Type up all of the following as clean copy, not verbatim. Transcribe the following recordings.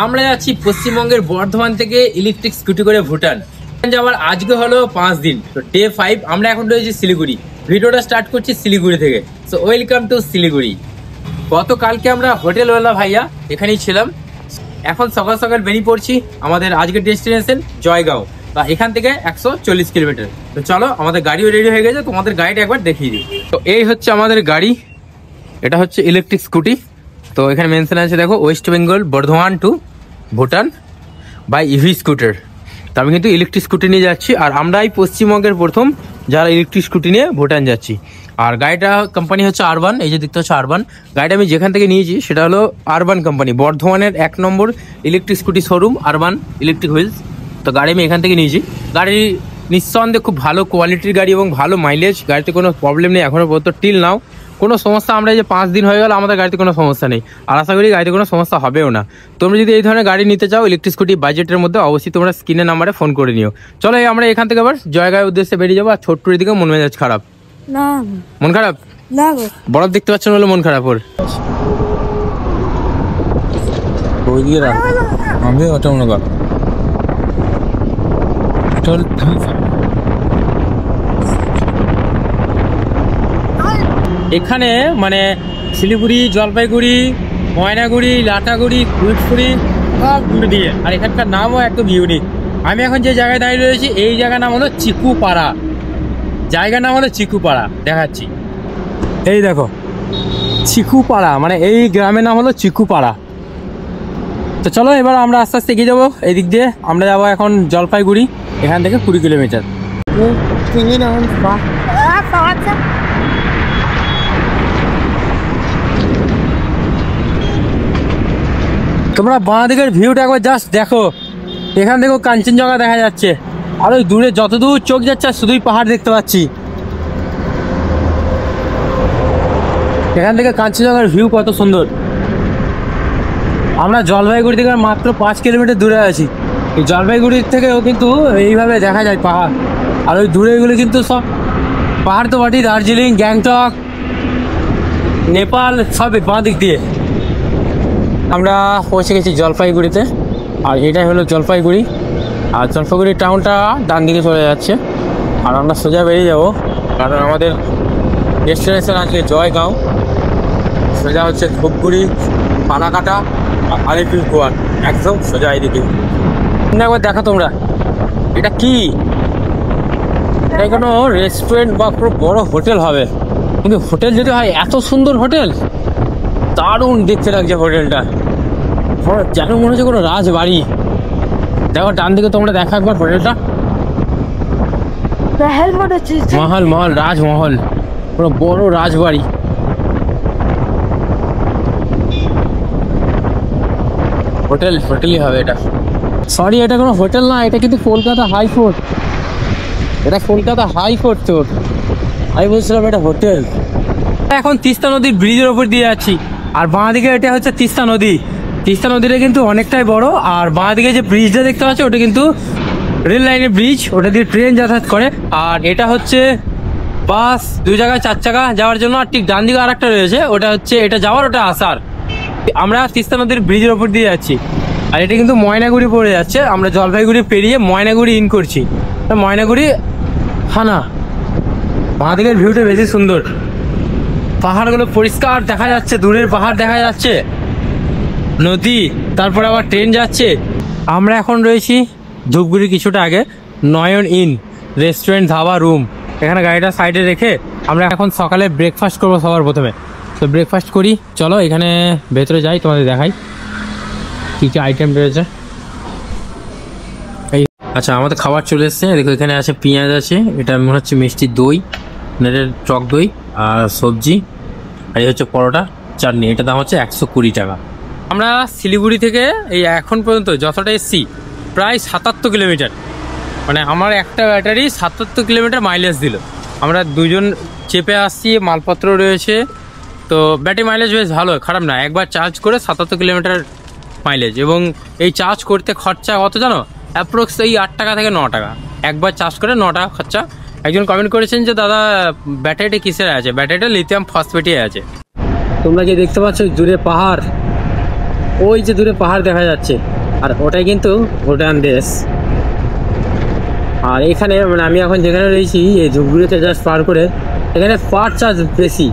আমরা যাচ্ছি পশ্চিমবঙ্গের বর্ধমান থেকে ইলেকট্রিক স্কুটি করে ভুটান যাওয়ার আজকে হলো 5 দিন। তো ডে 5 আমরা এখন রয়েছি শিলিগুড়ি। ভিডিওটা স্টার্ট করছি শিলিগুড়ি থেকে। So welcome to Siliguri. গতকালকে আমরা হোটেলওয়ালা ভাইয়া এখানেই ছিলাম। এখন সকাল সকাল বেরিয়ে পড়ছি আমাদের আজকের ডেস্টিনেশন জয়গাঁও, বা এখান থেকে 140 কিলোমিটার। তো চলো, আমাদের গাড়িও রেডি হয়ে গেছে, তোমাদের গাড়িটা একবার দেখিয়ে দিই। তো এই হচ্ছে আমাদের গাড়ি, এটা হচ্ছে ইলেকট্রিক স্কুটি। তো এখানে মেনশন আছে দেখো, West Bengal Bardhaman to Bhutan by EV scooter. তো আমি কিন্তু ইলেকট্রিক স্কুটি নিয়ে যাচ্ছি, আর আমরাই পশ্চিমবঙ্গের প্রথম যারা ইলেকট্রিক স্কুটি নিয়ে ভুটান যাচ্ছি। আর গাড়িটা কোম্পানি হচ্ছে আরবান, এই যে দেখতে হচ্ছে আরবান। গাড়িটা আমি যেখান থেকে নিয়েছি সেটা হলো আরবান কোম্পানি, বর্ধমানের 1 নম্বর electric scooty showroom urban electric wheels. তো গাড়ি আমি এখান থেকে নিয়েছি। গাড়ি নিঃসন্দেহে খুব ভালো কোয়ালিটির গাড়ি এবং ভালো মাইলেজ। গাড়িতে কোনো প্রবলেম নেই এখনো পর্যন্ত, টিল নাও কোনো সমস্যা। আমরা যে 5 দিন হয়ে গেল, আমাদের গাড়িতে কোনো সমস্যা নেই, আর আশা করি গাড়িতে কোনো সমস্যা হবেও না। তোমরা যদি এই ধরনের গাড়ি নিতে চাও ইলেকট্রিক স্কুটি বাজেটের মধ্যে, অবশ্যই তোমরা স্ক্রিনের নাম্বারে ফোন করে নিও। চলো আমরা এখান থেকে আবার জয়গাঁয়ের উদ্দেশ্যে বেরিয়ে যাবো। আর ছোট্টুর দিকে মন মেজাজ খারাপ না, মন খারাপ না, বরফ দেখতে পাচ্ছেন বলে মন খারাপ ওর। আমি ওটা মনে কর এখানে মানে শিলিগুড়ি, জলপাইগুড়ি, ময়নাগুড়ি, লাটাগুড়ি, কুইটপুরি সব ঘুরে দিয়ে। আর এখানকার নামও একদম ইউনিক। আমি এখন যে জায়গায় দাঁড়িয়ে রয়েছি এই জায়গার নাম হলো চিকুপাড়া। জায়গার নাম হলো চিকুপাড়া, দেখাচ্ছি। এই দেখো চিকুপাড়া, মানে এই গ্রামের নাম হলো চিকুপাড়া। তো চলো এবার আমরা আস্তে আস্তে এগিয়ে যাবো এই দিক দিয়ে। আমরা যাবো এখন জলপাইগুড়ি, এখান থেকে 20 কিলোমিটার। তোমরা বাঁ দিকের ভিউটা একবার জাস্ট দেখো। এখান থেকেও কাঞ্চনজঙ্ঘা দেখা যাচ্ছে, আর ওই দূরে যতদূর চোখ যাচ্ছে শুধুই পাহাড় দেখতে পাচ্ছি। এখান থেকে কাঞ্চনজঙ্ঘার ভিউ কত সুন্দর। আমরা জলপাইগুড়ি থেকে মাত্র 5 কিলোমিটার দূরে আছি। এই জলপাইগুড়ির থেকেও কিন্তু এইভাবে দেখা যায় পাহাড়, আর ওই দূরে এগুলো কিন্তু সব পাহাড় তো বাটি, দার্জিলিং, গ্যাংটক, নেপাল সব বাঁ দিক দিয়ে। আমরা পৌঁছে গেছি জলপাইগুড়িতে, আর এটাই হলো জলপাইগুড়ি। আর জলপাইগুড়ি টাউনটা ডান দিকে চলে যাচ্ছে, আর আমরা সোজা বেরিয়ে যাব, কারণ আমাদের ডেস্টিনেশন আছে জয়গাঁও। সোজা হচ্ছে ধূপগুড়ি, পানাকাটা, আলিপুরদুয়ার, একদম সোজা এইদিকে। একবার দেখো তোমরা, এটা কি? এটা কোনো রেস্টুরেন্ট বা পুরো বড় হোটেল হবে, কিন্তু হোটেল যদি হয় এত সুন্দর হোটেল, দারুণ দেখতে লাগছে হোটেলটা, যেন মনে হচ্ছে কোনো রাজবাড়ি। দেখো ডান দিকে তোমরা দেখো একবার হোটেলটা, মহল মহল রাজমহল, পুরো বড় রাজবাড়ি। হোটেলই হবে এটা। সরি, এটা কোনো হোটেল না, এটা কিন্তু কলকাতা হাইকোর্ট। এটা কলকাতা হাইকোর্ট। তো আমি বলছিলাম এটা হোটেল। এখন তিস্তা নদীর ব্রিজের ওপর দিয়ে যাচ্ছি, আর বাঁ দিকে এটা হচ্ছে তিস্তা নদী। তিস্তা নদীটা কিন্তু অনেকটাই বড়, আর বাঁ দিকে যে ব্রিজটা দেখতে পাচ্ছ ওটা কিন্তু রেল লাইনের ব্রিজ, ওটা দিয়ে ট্রেন যাতায়াত করে। আর এটা হচ্ছে বাস, 2 জায়গায় 4 চাকা যাওয়ার জন্য। আর ঠিক ডান দিকে আর একটা রয়েছে, ওটা হচ্ছে এটা যাওয়ার, ওটা আসার। আমরা তিস্তা নদীর ব্রিজের ওপর দিয়ে যাচ্ছি, আর এটা কিন্তু ময়নাগুড়ি পড়ে যাচ্ছে। আমরা জলপাইগুড়ি পেরিয়ে ময়নাগুড়ি ইন করছি। ময়নাগুড়ি থানা। বাঁ দিকের ভিউটা বেশি সুন্দর, পাহাড়গুলো পরিষ্কার দেখা যাচ্ছে, দূরের পাহাড় দেখা যাচ্ছে, নদী, তারপর আবার ট্রেন যাচ্ছে। আমরা এখন রয়েছি ধূপগুড়ি কিছুটা আগে, নয়ন ইন রেস্টুরেন্ট, ধাবা, রুম। এখানে গাড়িটা সাইডে রেখে আমরা এখন সকালে ব্রেকফাস্ট করবো সবার প্রথমে। তো ব্রেকফাস্ট করি, চলো এখানে ভেতরে যাই, তোমাদের দেখাই কী কী আইটেম রয়েছে। এই আচ্ছা, আমাদের খাবার চলে এসছে। দেখো এখানে আছে পেঁয়াজ আছে, এটা মনে হচ্ছে মিষ্টি দই, এটা টক দই আর সবজি, আর এই হচ্ছে পরোটা, চাটনি। এটা দাম হচ্ছে 120 টাকা। আমরা শিলিগুড়ি থেকে এই এখন পর্যন্ত যতটা এসছি প্রায় 77 কিলোমিটার, মানে আমার একটা ব্যাটারি 77 কিলোমিটার মাইলেজ দিল। আমরা 2 জন চেপে আসছি, মালপত্র রয়েছে। তো ব্যাটারি মাইলেজ বেশ ভালো, খারাপ না। একবার চার্জ করে 77 কিলোমিটার মাইলেজ। এবং এই চার্জ করতে খরচা কত জানো? অ্যাপ্রক্স এই 8 টাকা থেকে 9 টাকা। একবার চার্জ করে 9 টাকা খরচা। একজন কমেন্ট করেছেন যে দাদা ব্যাটারিটা কিসের আছে? ব্যাটারিটা লিথিয়াম ফসফেটে আছে। তোমরা যে দেখতে পাচ্ছ দূরে পাহাড়, ওই যে দূরে পাহাড় দেখা যাচ্ছে, আর ওটাই কিন্তু ভুটান দেশ। আর এখানে মানে আমি এখন যেখানে রয়েছি এই ধূপগুড়িতে জাস্ট পার করে, এখানে ফাস্ট চার্জ বেশি,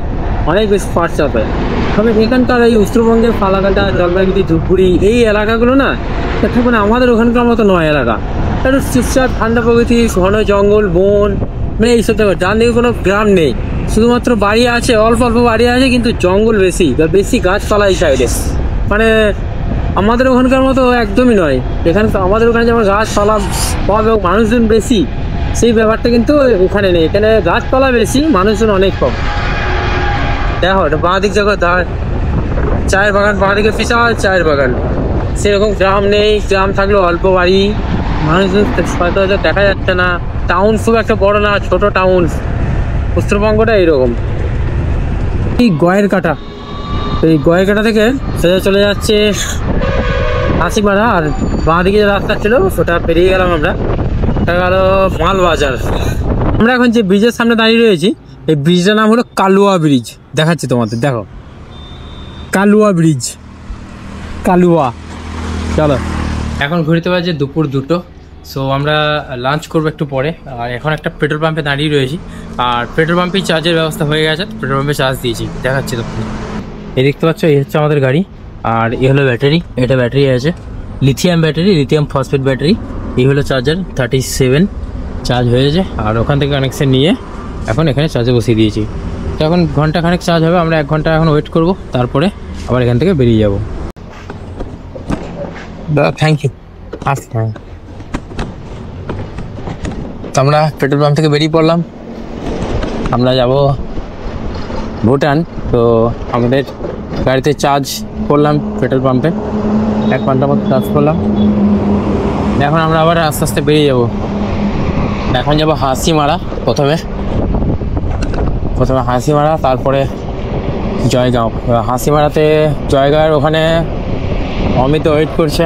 অনেক বেশি ফাস্ট চার্জ হয়। তবে এখানকার এই উত্তরবঙ্গের ফালাকাটা, জলপাইগুড়ি, ধূপগুড়ি এই এলাকাগুলো না মানে আমাদের ওখানকার মতো নয় এলাকা। একটু চুপচাপ ঠান্ডা প্রকৃতি, ঘন জঙ্গল, বন, মানে এইসব দেখো। ডান দিকে কোনো গ্রাম নেই, শুধুমাত্র বাড়ি আছে, অল্প অল্প বাড়ি আছে, কিন্তু জঙ্গল বেশি, বেশি গাছপালা এই সাইডে। মানে আমাদের ওখানকার মতো একদমই নয়। এখানে তো আমাদের ওখানে যেমন গাছপালা কম এবং মানুষজন বেশি, সেই ব্যাপারটা কিন্তু ওখানে নেই। এখানে গাছপালা বেশি, মানুষজন অনেক কম। দেখো এটা বাঁ দিক দেখো, চায়ের বাগান, বাঁ দিকে বিশাল চায়ের বাগান। সেরকম গ্রাম নেই, গ্রাম থাকলেও অল্প বাড়ি, মানুষজন হয়তো দেখা যাচ্ছে না। টাউন খুব একটা বড় না, ছোট টাউন। উত্তরবঙ্গটা এইরকম। এই গয়ের কাটা, এই গয়ের কাটা থেকে সোজা চলে যাচ্ছে হাসিমারা, আর বাঁ দিকে যে রাস্তা ছিল ওটা পেরিয়ে গেলাম আমরা, ওটা গেল মালবাজার। আমরা এখন যে ব্রিজের সামনে দাঁড়িয়ে রয়েছি, এই ব্রিজটার নাম হলো কালুয়া ব্রিজ। দেখাচ্ছি তোমাদের, দেখো কালুয়া ব্রিজ, কালুয়া। চলো, এখন ঘুরতে বাজে দুপুর 2টো। সো আমরা লাঞ্চ করবো একটু পরে। আর এখন একটা পেট্রোল পাম্পে দাঁড়িয়ে রয়েছি, আর পেট্রোল পাম্পেই চার্জের ব্যবস্থা হয়ে গেছে। পেট্রোল পাম্পে চার্জ দিয়েছি, দেখাচ্ছি তো। এই দেখতে পাচ্ছ, এই হচ্ছে আমাদের গাড়ি, আর এই হলো ব্যাটারি। এটা ব্যাটারি আছে, lithium battery, lithium phosphate battery. এই হলো চার্জার, 37 চার্জ হয়েছে। আর ওখান থেকে কানেকশন নিয়ে এখন এখানে চার্জে বসিয়ে দিয়েছি। তো এখন ঘন্টা খানেক চার্জ হবে, আমরা 1 ঘন্টা এখন ওয়েট করব, তারপরে আবার এখান থেকে বেরিয়ে যাব। দাদা থ্যাংক ইউ। আচ্ছা, তো আমরা পেট্রোল পাম্প থেকে বেরিয়ে পড়লাম, আমরা যাব ভুটান। তো আমাদের গাড়িতে চার্জ করলাম পেট্রোল পাম্পে, 1 ঘন্টার মতো চার্জ করলাম। এখন আমরা আবার আস্তে আস্তে বেরিয়ে যাব। এখন যাব হাসিমারা, প্রথমে হাসিমারা, তারপরে জয়গাঁও। হাসিমারাতে জয়গাঁওয়ের ওখানে অমিত ওয়েট করছে।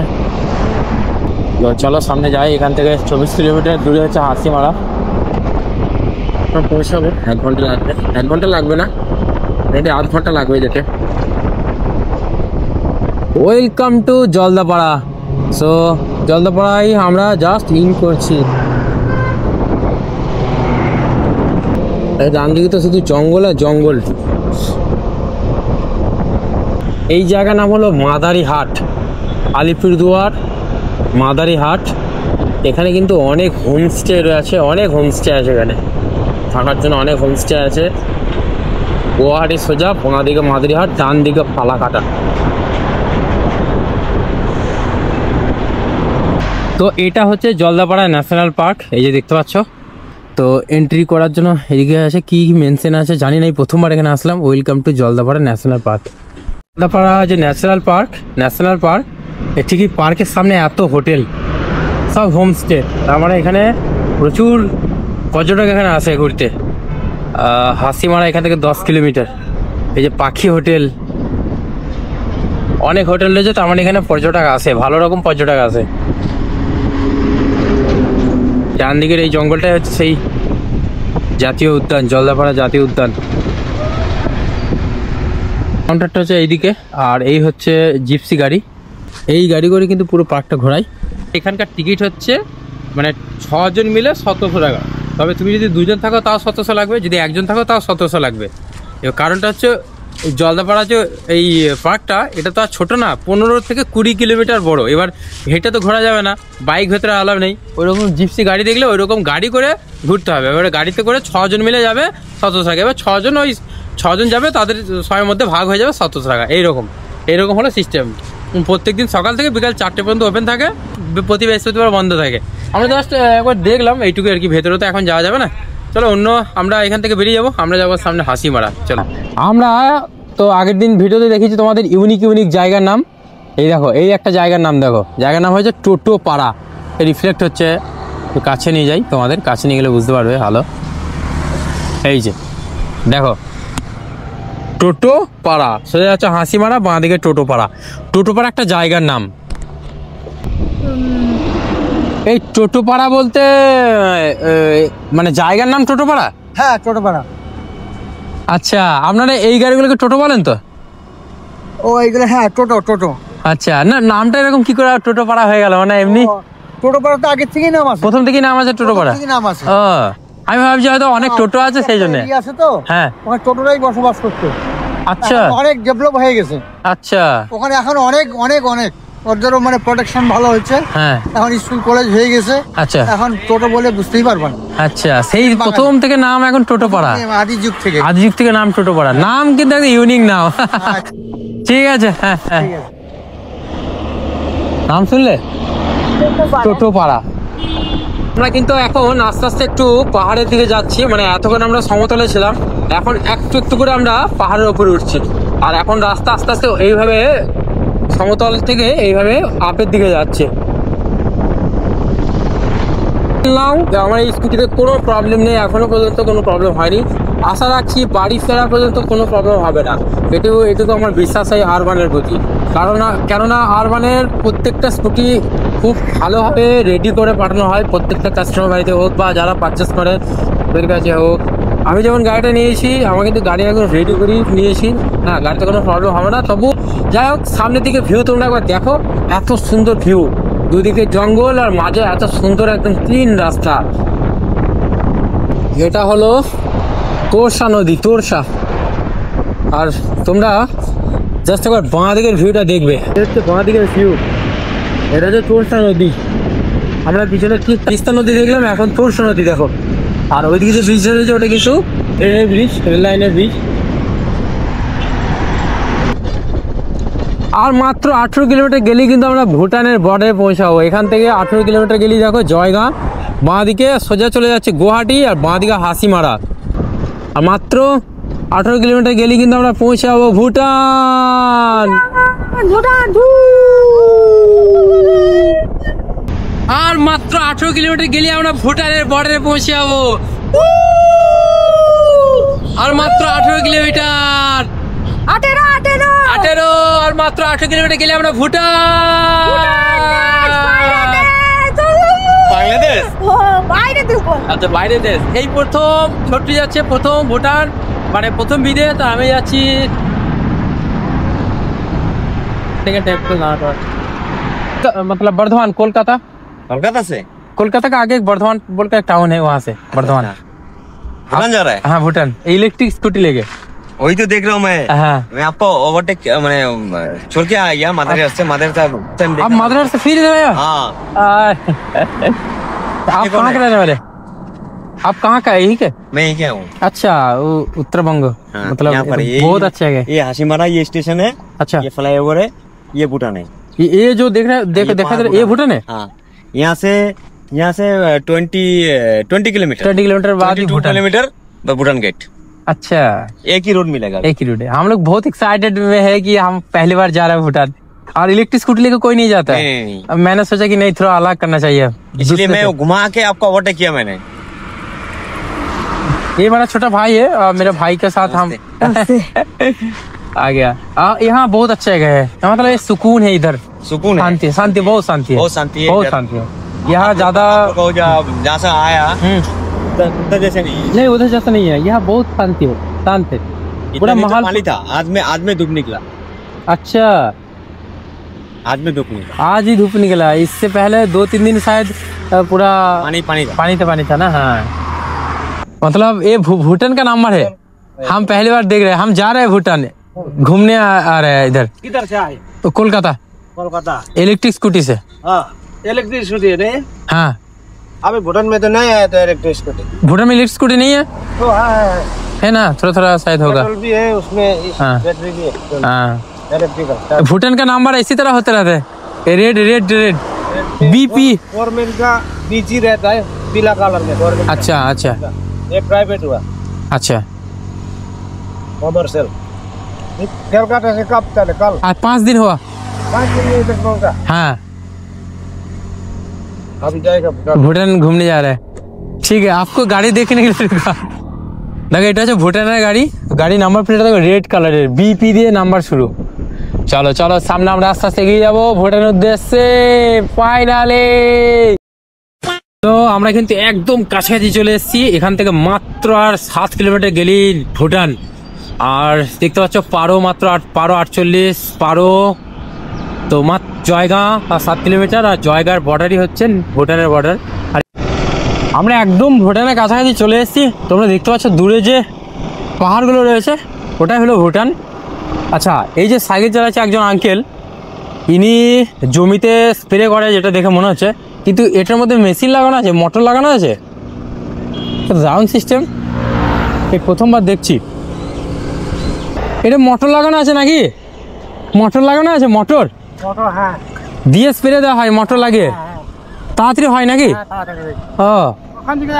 চলো সামনে যাই, এখান থেকে 24 কিলোমিটার দূরে হচ্ছে হাসিমারা। পৌঁছাবো 1 ঘন্টা লাগবে, 1 ঘন্টা লাগবে না, এটা 8 ঘন্টা লাগবে যেতে। Welcome to Jaldapara. সো জলদাপাড়ায় আমরা জাস্ট ইন করছি। ডান দিকে তো শুধু জঙ্গল আর জঙ্গল। এই জায়গার নাম হলো মাদারিহাট, আলিপুরদুয়ার মাদারিহাট। এখানে কিন্তু অনেক হোমস্টে রয়েছে, অনেক হোমস্টে আছে এখানে থাকার জন্য, অনেক হোমস্টে আছে। গুয়াহাটি সোজা, বাঁ দিকে মাদারিহাট, ডান দিকে ফালাকাটা। তো এটা হচ্ছে জলদাপাড়া ন্যাশনাল পার্ক, এই যে দেখতে পাচ্ছ। তো এন্ট্রি করার জন্য এদিকে আছে, কি মেনশন আছে জানি না, প্রথমবার এখানে আসলাম। Welcome to Jaldapara national park. Jaldapara যে ন্যাশনাল পার্ক, ঠিকই পার্কের সামনে এত হোটেল, সব হোমস্টে। তার মানে এখানে প্রচুর পর্যটক এখানে আসে ঘুরতে। হাসিমারা এখান থেকে 10 কিলোমিটার। এই যে পাখি হোটেল, অনেক হোটেল রয়েছে, তার মানে এখানে পর্যটক আসে, ভালো রকম পর্যটক আসে। ডান দিকের এই জঙ্গলটাই হচ্ছে সেই জাতীয় উদ্যান, জলদাপাড়া জাতীয় উদ্যান। কাউন্টারটা হচ্ছে এইদিকে, আর এই হচ্ছে জিপসি গাড়ি। এই গাড়ি করে কিন্তু পুরো পার্কটা ঘোরায়। এখানকার টিকিট হচ্ছে মানে 6 জন মিলে 1700 টাকা। তবে তুমি যদি 2 জন থাকো তাও 1700 লাগবে, যদি 1 জন থাকো তাও 1700 লাগবে। এবার কারণটা হচ্ছে জলদাপাড়া যে এই পার্কটা, এটা তো আর ছোটো না, 15 থেকে 20 কিলোমিটার বড়। এবার হেঁটে তো ঘোরা যাবে না, বাইক ভেতরে আলাদা নেই। ওইরকম জিপসি গাড়ি দেখলে ওইরকম গাড়ি করে ঘুরতে হবে। এবারে গাড়িতে করে 6 জন মিলে যাবে 1700 টাকা। এবার 6 জন যাবে, তাদের সবার মধ্যে ভাগ হয়ে যাবে 1700 টাকা। এইরকম হলো সিস্টেম। প্রত্যেকদিন সকাল থেকে বিকাল 4টে পর্যন্ত ওপেন থাকে, প্রতি বৃহস্পতিবার বন্ধ থাকে। আমরা জাস্ট একবার দেখলাম এইটুকু আর কি, ভেতরে তো এখন যাওয়া যাবে না। চলো আমরা এখান থেকে বেরিয়ে যাবো, আমরা যাবো সামনে হাসিমারা। চলো, আমরা তো আগের দিন ভিডিওতে দেখেছি তোমাদের ইউনিক জায়গার নাম। এই দেখো, এই একটা জায়গার নাম দেখো, জায়গার নাম হয়েছে টোটোপাড়া। রিফ্লেক্ট হচ্ছে, কাছে নিয়ে যাই, তোমাদের কাছে নিয়ে গেলে বুঝতে পারবে ভালো। এই যে দেখো, টোটোপাড়া, সোজা যাচ্ছে হাসিমারা, বাঁ দিকে টোটোপাড়া। টোটোপাড়া একটা জায়গার নাম। এই টোটোপাড়া বলতে মানে জায়গার নাম টোটোপাড়া? হ্যাঁ, টোটোপাড়া। আচ্ছা, আপনারা এই গাড়িগুলোকে টোটো বলেন তো? ও এইগুলো, হ্যাঁ টোটো। আচ্ছা, না নামটা এরকম কি করে টোটো পাড়া হয়ে গেল? মানে এমনি টোটো পাড়া তো আগের থেকেই নাম আছে, প্রথম থেকেই নাম আছে টোটো পাড়া? নাম আছে। ও, আমি ভাবছি হয়তো অনেক টোটো আছে সেই জন্য। আছে তো, হ্যাঁ, ওখানে টোটোরাই বসবাস করতো। আচ্ছা অনেক ডেভেলপ হয়ে গেছে আচ্ছা। ওখানে, এখন অনেক অনেক অনেক ওদেরও মানে প্রোটেকশন ভালো হচ্ছে। হ্যাঁ, এখন স্কুল কলেজ হয়ে গেছে। আচ্ছা এখন টোটো বলে বুঝতেই পারবেন। আচ্ছা, সেই প্রথম থেকে নাম এখন টোটো পাড়া, আদি যুগ থেকে। আদি যুগ থেকে নাম টোটো পাড়া। নাম কিন্তু একটা ইউনিক নাম। ঠিক আছে, হ্যাঁ হ্যাঁ, ঠিক আছে। নাম শুনলে টোটো পাড়া। আমরা কিন্তু এখন আস্তে আস্তে একটু পাহাড়ের দিকে যাচ্ছি, মানে এতক্ষণ আমরা সমতলে ছিলাম, এখন একটু একটু করে আমরা পাহাড়ের উপরে উঠছি। আর এখন রাস্তা আস্তে আস্তে এইভাবে সমতল থেকে এইভাবে আপের দিকে যাচ্ছে। আমার এই স্কুটিতে কোনো প্রবলেম নেই, এখনো পর্যন্ত কোনো প্রবলেম হয়নি। আশা রাখছি বাড়ি ফেরা পর্যন্ত কোনো প্রবলেম হবে না। এটুকু আমার বিশ্বাস হয় আরবানের প্রতি। কেননা আরবানের প্রত্যেকটা স্কুটি খুব ভালোভাবে রেডি করে পাঠানো হয়, প্রত্যেকটা কাস্টমার বাড়িতে হোক বা যারা পারচেস করে ওদের কাছে হোক। আমি যেমন গাড়িটা নিয়েছি, আমার কিন্তু গাড়ি একদম রেডি করে নিয়েছি, হ্যাঁ, গাড়িতে কোনো প্রবলেম হবে না। তবু যাই হোক, সামনের দিকে ভিউ তোমরা একবার দেখো, এত সুন্দর ভিউ, দুদিকে জঙ্গল আর মাঝে এত সুন্দর একদম ক্লিন রাস্তা। এটা হলো তোরসা নদী, তোরসা। আর তোমরা জাস্ট একবার বাঁ দিকের ভিউটা দেখবে, এটা হচ্ছে বাঁ দিকের ভিউ, এটা হচ্ছে তোরসা নদী। আমরা পিছনে তিস্তা নদী দেখলাম, এখন তোরসা নদী দেখো। আর ওইদিকে যে ব্রিজ রয়েছে ওটা কিন্তু ট্রেনের ব্রিজ, রেল লাইনের ব্রিজ। আর মাত্র 18 কিলোমিটার গেলেই কিন্তু আমরা ভুটানের বর্ডারে পৌঁছাবো। এখান থেকে 18 কিলোমিটার গেলেই দেখো জয়গাঁ, বাঁ দিকে সোজা চলে যাচ্ছে গুয়াহাটি, আর বাঁ দিকে হাসিমারা। আর মাত্র 18 কিলোমিটার গেলেই কিন্তু আমরা পৌঁছাবো ভুটান। আর মাত্র 18 কিলোমিটার গেলে আমরা ভুটানের বর্ডারে পৌঁছে যাবো। আর মাত্র 18 কিলোমিটার, 18 আর মাত্র 18 কিলোমিটার গেলে আমরা ভুটান। বাংলাদেশ, আচ্ছা বাইরে দেশ। এই প্রথম ছোট্ট যাচ্ছে, প্রথম ভুটান, মানে প্রথম বিদেশ। তো আমি যাচ্ছি मतलब बर्धमान, कोलकाता। कोलकाता से? कोलकाता का आगे एक बर्धमान बोल का एक टाउन है, वहाँ से बर्धमान। भूटान जा रहा है? हाँ, भूटान। इलेक्ट्रिक स्कूटी लेके वही तो देख रहा हूँ मैं। हाँ, मैं आपको ओवरटेक मैंने छोड़ के आ गया मदर से, आप मदर से फिर गए? हाँ। आप कहाँ के रहने वाले? आप कहाँ का है? यही के? मैं ही क्या हूँ। अच्छा, उत्तर बंग। हाँ, मतलब यहाँ पर बहुत अच्छा है। ये हाशिमारा ये स्टेशन है। अच्छा, ये फ्लाईओवर है, ये भूटान है। ये जो देख रहे देखा ये भूटान है। हाँ, यहाँ से 20 किलोमीटर 20 किलोमीटर बाद ही 22 भूटान। Kilometre Bhutan gate. अच्छा, एक ही रोड मिलेगा। एक ही रोड है। हम लोग बहुत एक्साइटेड में है कि हम पहली बार जा रहे हैं भूटान। और इलेक्ट्रिक स्कूटी लेकर कोई नहीं जाता है। नहीं। अब मैंने सोचा कि नहीं, थोड़ा अलग करना चाहिए, इसलिए मैं घुमा के आपको ओवरटेक किया मैंने। ये मेरा छोटा भाई है, और मेरे भाई के साथ हम आ गया। यहाँ बहुत अच्छा जगह है, मतलब ये सुकून है, इधर सुकून है, शांति, शांति, बहुत शांति है, बहुत शांति है, बहुत इधर। शांति है। यहाँ ज्यादा जहाँ से आया उधर जैसे नहीं है। नहीं, उधर जैसा नहीं है, यहाँ बहुत शांति है, शांत है पूरा इतना माहौल। पानी था, आज में धूप निकला। अच्छा, आज में धूप निकला, आज ही धूप निकला। इससे पहले 2-3 दिन शायद पूरा पानी था ना। हाँ, मतलब ये भूटान का नंबर है। हम पहली बार देख रहे हैं, हम जा रहे हैं भूटान घूमने, आ रहे हैं इधर। किधर से आए? तो कोलकाता, इलेक्ट्रिक स्कूटी से। हाँ, इलेक्ट्रिक स्कूटी है नहीं? हाँ, अभी भूटान में तो नहीं आया था इलेक्ट्रिक स्कूटी। भूटान में इलेक्ट्रिक स्कूटी नहीं है? तो है ना, थोड़ा शायद होगा। पेट्रोल भी है उसमें, हाँ। बैटरी भी है, हाँ, इलेक्ट्रिकल। भूटान का नंबर इसी तरह होते रहते हैं, red red red BP. Government का बीजी रहता है पीला कलर में, गवर्नमेंट। अच्छा अच्छा ये प्राइवेट हुआ, अच्छा। कमर्शियल। कोलकाता से कब चले? कल आज 5 दिन हुआ। 5 दिन में इधर पहुंचा। हाँ, अभी जाएगा भूटान। भूटान घूमने जा रहा है। ठीक है, आपको गाड़ी देखने के लिए रुका। দেখো, এটা হচ্ছে ভুটানের গাড়ি। গাড়ি নাম্বার প্লেটটা দেখো রেড কালারের, বিপি দিয়ে নাম্বার শুরু। চলো চলো, সামনে আমরা আস্তে আস্তে এগিয়ে যাবো ভুটানের উদ্দেশ্যে। ফাইনালি তো আমরা কিন্তু একদম কাছাকাছি চলে এসেছি। এখান থেকে মাত্র আর 7 কিলোমিটার গেলেই ভুটান। আর দেখতে পাচ্ছ পারো মাত্র 48, পারো তো মাত্র জয়গাঁ 7 কিলোমিটার, আর জয়গাঁর বর্ডারই হচ্ছেন ভুটানের বর্ডার। আর আমরা একদম ভুটানের কাছাকাছি চলে এসেছি। তোমরা দেখতে পাচ্ছ দূরে যে পাহাড়গুলো রয়েছে, ওটাই হলো ভুটান। আচ্ছা, এই যে সাইকেল চালাচ্ছে একজন আঙ্কেল, ইনি জমিতে স্প্রে করে যেটা দেখে মনে হচ্ছে, কিন্তু এটার মধ্যে মেশিন লাগানো আছে, মোটর লাগানো আছে, রাউন্ড সিস্টেম। এই প্রথমবার দেখছি এটা মোটর লাগানো আছে নাকি? মোটর লাগানো আছে, মোটর হ্যাঁ দিয়ে স্প্রে দেওয়া হয়, মোটর লাগিয়ে তাড়াতাড়ি হয় নাকি? ও ওখান থেকে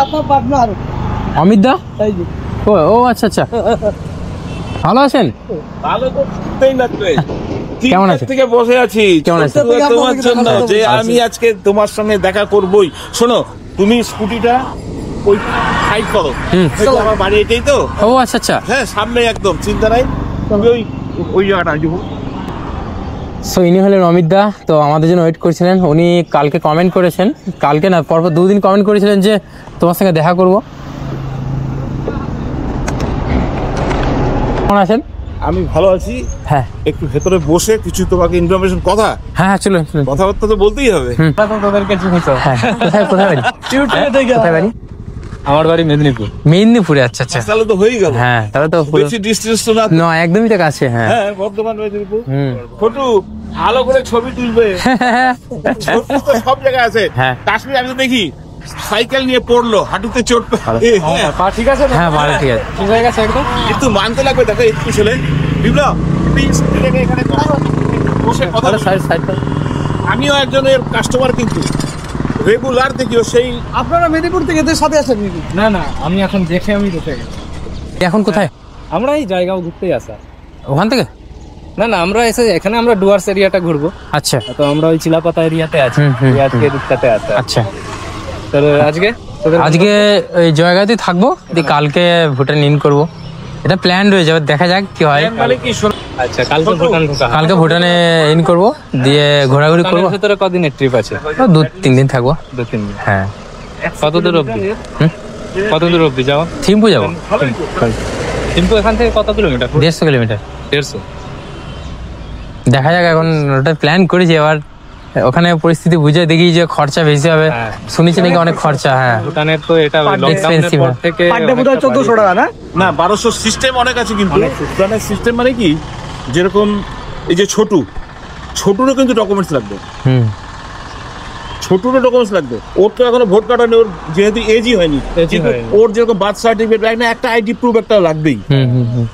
আপনার পার্টনার অমিত দা, ও ও আচ্ছা আচ্ছা, ভালো আছেন? ভালো তো করতেই লাগবে। কেমন আছেন? থেকে বসে আছি কেমন আছেন? তোমার জন্য যে আমি আজকে তোমার সঙ্গে দেখা করবই। শোনো, তুমি স্কুটিটা ওই সাইড করো, এই যে আমার বাড়ি এটাই তো। ও আচ্ছা আচ্ছা। হ্যাঁ, সামনে একদম, চিন্তা নাই। তুমি ওই জায়গাটা যাবো। সো ইনি হলেন অমিত দা। তো আমাদের জন্য ওয়েট করছিলেন। উনি কালকে কমেন্ট করেছেন, কালকে না পরপর 2 দিন কমেন্ট করেছিলেন যে তোমার সঙ্গে দেখা করব। কেমন আছেন? আমি ভালো আছি। হ্যাঁ একটু ভেতরে বসে কিছু তোমাকে ইনফরমেশন, কথা হ্যাঁ হ্যাঁ, চলুন চলুন। কথাবার্তা তো বলতেই হবে। হ্যাঁ, কোথায় কোথায় বাড়ি? কোথায় বাড়ি? আমার বাড়ি মেদিনীপুর। মেদিনীপুরে। আচ্ছা আচ্ছা, তাহলে তো হয়েই গেল। হ্যাঁ তাহলে তো পুরো- বেশি ডিস্টেন্স তো না। না, একদমই তো কাছে। হ্যাঁ হ্যাঁ, বর্ধমান মেদিনীপুর। হুম। ছোটু ভালো করে ছবি তুলবে। ছোটু তো সব জায়গায় আছে। হ্যাঁ। কাশ্মীর আমি তো দেখি সাইকেল নিয়ে পড়লো, হাঁটুতে চোট হ্যাঁ, পা ঠিক আছে? হ্যাঁ ভালো, ঠিক আছে। ঠিক হয়ে গেছে একদম। একটু মানতে লাগবে। দেখো একটু ছেলে বিপ্লব, একটু স্কুটিটাকে এখানে করো, বসে কথা বলি। সাইড সাইড আমিও একজনের কাস্টমার, কিন্তু রেগুলার দেখিও সেই। আপনারা মেদিনীপুর থেকে এদের সাথে আসেন নাকি? না না, আমি এখন দেখে আমি দেখে গেছি। এখন কোথায়? আমরা এই জায়গাও ঘুরতেই আসা। ওখান থেকে? না না, আমরা এসে এখানে আমরা ডুয়ার্স এরিয়াটা ঘুরবো। আচ্ছা তো আমরা ওই চিলাপাতা এরিয়াতে আছি। এই আজকে দিকটাতে আছে। আচ্ছা। তো আজকে তোদের আজকে ওই জায়গাতে থাকবো, দিয়ে কালকে ভুটান ইন করব। এটা প্ল্যান রয়েছে, এবার দেখা যাক কি হয়। মানে কি শোনো, আচ্ছা, কালকে ভুটান ঢোকা। কালকে ভুটানে ইন করব, দিয়ে ঘোরাঘুরি করবো। ভুটানের ভেতরে কদিনের ট্রিপ আছে? 2-3 দিন থাকবো। 2-3 দিন। হ্যাঁ। কত দূর অবধি? হুম? কত দূর অবধি যাওয়া? থিম্পু যাবো, কিন্তু এখান থেকে কত কিলোমিটার? 150 কিলোমিটার। 150। দেখা যাক, এখন ওটা প্ল্যান করেছি। এবার ওখানে পরিস্থিতি বুঝে দেখি যে খরচা বেশি হবে। হ্যাঁ। শুনেছি নাকি অনেক খরচা। হ্যাঁ, ভুটানের তো এটা লকডাউনের expensive, পর থেকে পার ডে বোধহয় 1400 টাকা না? না 1200 সিস্টেম অনেক আছে, কিন্তু ভুটানের সিস্টেম মানে কি, যেরকম এই যে ছোটুরও কিন্তু ডকুমেন্টস লাগবে। হুম। ছোটুরও ডকুমেন্টস লাগবে। ওর তো এখনো ভোট কার্ড হয়নি, ওর যেহেতু এজই হয়নি, কিন্তু হয়নি। ওর যেরকম বার্থ সার্টিফিকেট একটা আইডি প্রুফ একটা লাগবেই। হুম হুম হুম।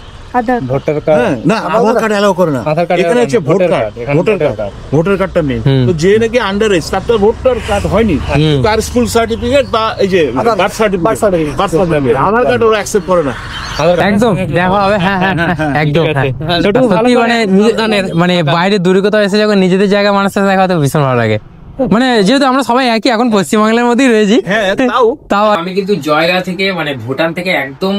Voter card. হ্যাঁ, না আধার কার্ড অ্যালাউ করে না। আধার কার্ড এখানে হচ্ছে ভোটার ভোটার কার্ড, এখানে ভোটার ভোটার কার্ড, ভোটার কার্ডটা মেন। হুম। তো যে নাকি আন্ডার এজ, তার তো ভোটার কার্ড হয়নি, তার স্কুল সার্টিফিকেট বা এই যে বার্থ সার্টিফিকেট, আধার কার্ড ওরা অ্যাকসেপ্ট করে না। একদম দেখা হবে। হ্যাঁ হ্যাঁ হ্যাঁ, একদম। হ্যাঁ। ছোট ভালো সত্যি করে মানে বাইরে দূরে কোথাও এসে যখন নিজেদের জায়গায় মানুষের সাথে দেখা হতে ভীষণ ভালো লাগে। মানে যেহেতু আমরা সবাই একই এখন পশ্চিমবাংলার মধ্যেই রয়েছি, হ্যাঁ, তাও তাও আমি কিন্তু জয়গা থেকে মানে ভুটান থেকে একদম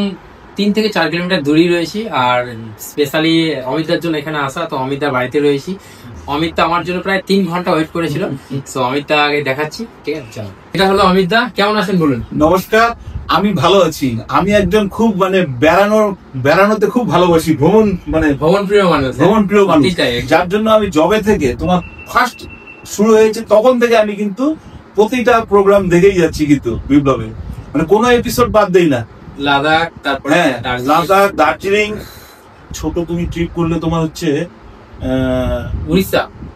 3 থেকে 4 কিলোমিটার দূরেই রয়েছি। আর স্পেশালি অমিতার জন্য এখানে আসা, তো অমিতার বাড়িতে রয়েছি। অমিতা আমার জন্য প্রায় 3 ঘন্টা ওয়েট করেছিল। তো অমিতা আগে দেখাচ্ছি, ঠিক আছে? চলো, এটা হলো অমিতা। কেমন আছেন বলুন? নমস্কার, আমি ভালো আছি। আমি একজন খুব মানে বেড়ানোতে খুব ভালোবাসি, ভ্রমণ প্রিয় মানুষ। ভ্রমণ প্রিয় মানুষ। ঠিক তাই। যার জন্য আমি জবে থেকে তোমার ফার্স্ট শুরু হয়েছে তখন থেকে আমি কিন্তু প্রতিটা প্রোগ্রাম দেখেই যাচ্ছি, কিন্তু বিপ্লবে মানে কোনো এপিসোড বাদ দেই না। লাদাখ, তারপরে হ্যাঁ, দার্জিলিং। লাদাখ, দার্জিলিং। ছোট তুমি ট্রিপ করলে তোমার হচ্ছে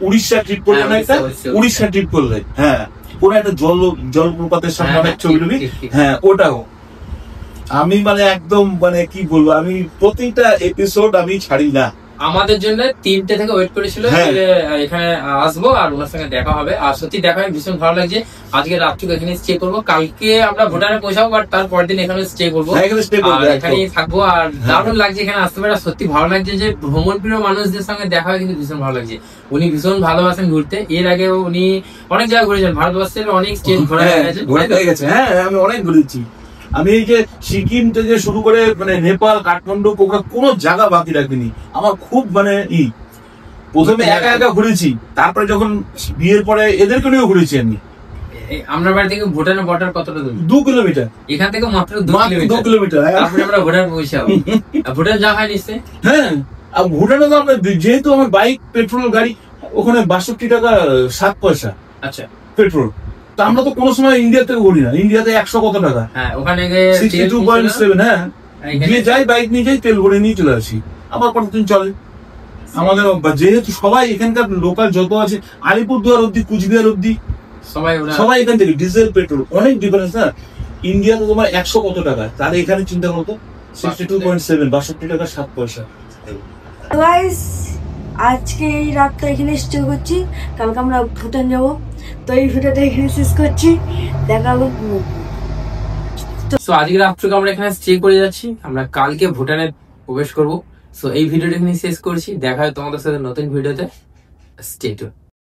উড়িষ্যা ট্রিপ করলে হ্যাঁ, না, একটা উড়িষ্যা। উড়িষ্যা ট্রিপ করলে। হ্যাঁ, কোন একটা জলপ্রপাতের সামনে হ্যাঁ, অনেক ঠিক, ছবি টবি। ঠিক, ঠিক। হ্যাঁ, ওটাও আমি মানে একদম মানে কি বলবো, আমি প্রতিটা এপিসোড আমি ছাড়ি না। আমাদের জন্য 3টে থেকে ওয়েট করেছিল হ্যাঁ। যে এখানে আসবো আর ওনার সঙ্গে দেখা হবে। আর সত্যি দেখা হয়, ভীষণ ভালো লাগছে। আজকে রাত্রিকে এখানে স্টে করবো, কালকে আমরা ভুটানে পৌঁছাবো, বাট তারপর দিন এখানে স্টে করবো। হ্যাঁ, এখানে stay করবো, আর একদম। এখানেই থাকবো। আর দারুণ লাগছে এখানে আসতে পারে। সত্যি ভালো লাগছে যে ভ্রমণ প্রিয় মানুষদের সঙ্গে দেখা হয়, কিন্তু ভীষণ ভালো লাগছে। উনি ভীষণ ভালোবাসেন ঘুরতে। এর আগেও উনি অনেক জায়গায় ঘুরেছেন, ভারতবর্ষের অনেক স্টেট ঘোরা হয়ে গেছে। ঘোরা হয়ে গেছে। হ্যাঁ, আমি অনেক ঘুরেছি। আমি এই যে সিকিম থেকে শুরু করে মানে নেপাল, কাঠমান্ডু, পোখরা কোনো জায়গা বাকি রাখিনি। আমার খুব মানে প্রথমে একা একা ঘুরেছি, তারপরে যখন বিয়ের পরে এদেরকে নিয়েও ঘুরেছি আমি। আপনার বাড়ি থেকে ভুটানের বর্ডার কতটা দূর? 2 কিলোমিটার, এখান থেকে মাত্র 2 মাত্র 2 কিলোমিটার। কিলোমিটার। তারপরে আমরা ভুটান পৌঁছাবো। আর ভুটান যাওয়া হয় নিশ্চয়ই? হ্যাঁ, আর ভুটানে তো আমরা, যেহেতু আমার বাইক পেট্রোল গাড়ি, ওখানে 62 টাকা 7 পয়সা আচ্ছা, পেট্রোল। তা আমরা তো কোনো সময় ইন্ডিয়া থেকে ঘুরি না, ইন্ডিয়াতে 100 কত টাকা, হ্যাঁ ওখানে গিয়ে 62.7। হ্যাঁ, এখানে- গিয়ে যাই, বাইক নিয়ে যাই, তেল ভরে নিয়ে চলে আসি, আবার কতদিন চলে আমাদের। যেহেতু সবাই এখানকার লোকাল যত আছে, আলিপুরদুয়ার অব্দি, কুচবিহার অব্দি, সবাই ওরা সবাই এখান থেকে ডিজেল পেট্রোল অনেক ডিফারেন্স না। ইন্ডিয়াতে তোমার 100 কত টাকা, তাহলে এখানে চিন্তা করতো 62.7, 62 টাকা 7 পয়সা। গাইস, আজকে এই রাতটা এখানে স্টে করছি, কালকে আমরা ভুটান যাব। তো এই ভিডিওটা এখানে শেষ করছি, দেখা হবে। সো আজকে রাত্রে আমরা এখানে স্টে করে যাচ্ছি, আমরা কালকে ভুটানে প্রবেশ করব। সো এই ভিডিওটা এখানে শেষ করছি, দেখা হয় তোমাদের সাথে নতুন ভিডিওতে। Stay tune.